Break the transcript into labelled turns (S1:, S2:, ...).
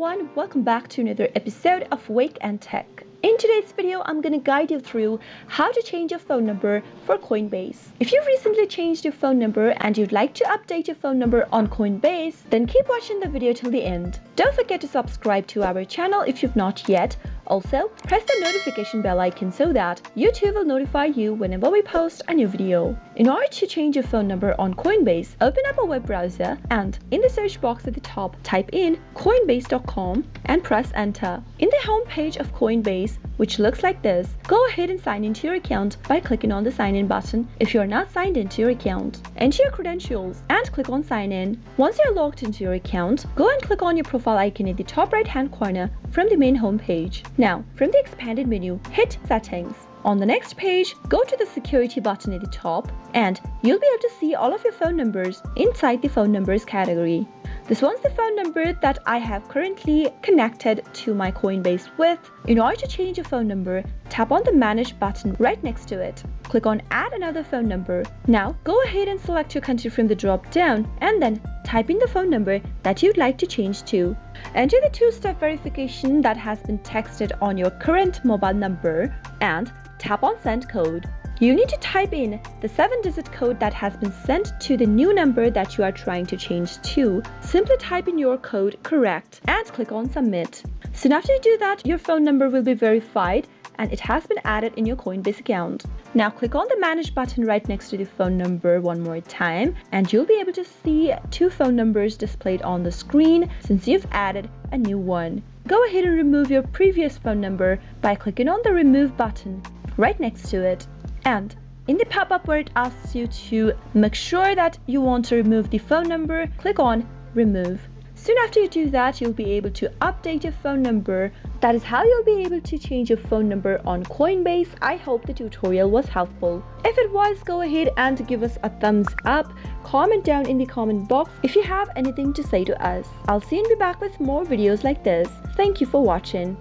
S1: everyone, welcome back to another episode of Wake&Tech. In today's video, I'm going to guide you through how to change your phone number for Coinbase. If you've recently changed your phone number and you'd like to update your phone number on Coinbase, then keep watching the video till the end. Don't forget to subscribe to our channel if you've not yet. Also, press the notification bell icon so that YouTube will notify you whenever we post a new video. In order to change your phone number on Coinbase, open up a web browser and in the search box at the top, type in coinbase.com and press enter. In the home page of Coinbase, which looks like this, go ahead and sign into your account by clicking on the sign in button if you're not signed into your account. Enter your credentials and click on sign in. Once you're logged into your account, go and click on your profile icon in the top right hand corner from the main home page. Now, from the expanded menu, hit settings. On the next page, go to the security button at the top and you'll be able to see all of your phone numbers inside the phone numbers category. This one's the phone number that I have currently connected to my Coinbase with. In order to change your phone number, tap on the Manage button right next to it. Click on Add another phone number. Now, go ahead and select your country from the drop down and then type in the phone number that you'd like to change to. Enter the two-step verification that has been texted on your current mobile number and tap on Send Code. You need to type in the 7-digit code that has been sent to the new number that you are trying to change to. Simply type in your code correct and click on Submit. Soon after you do that, your phone number will be verified and it has been added in your Coinbase account. Now click on the Manage button right next to the phone number one more time and you'll be able to see two phone numbers displayed on the screen since you've added a new one. Go ahead and remove your previous phone number by clicking on the Remove button right next to it. And in the pop-up where it asks you to make sure that you want to remove the phone number, click on Remove. Soon after you do that, you'll be able to update your phone number. That is how you'll be able to change your phone number on Coinbase. I hope the tutorial was helpful. If it was, go ahead and give us a thumbs up. Comment down in the comment box if you have anything to say to us. I'll soon be back with more videos like this. Thank you for watching.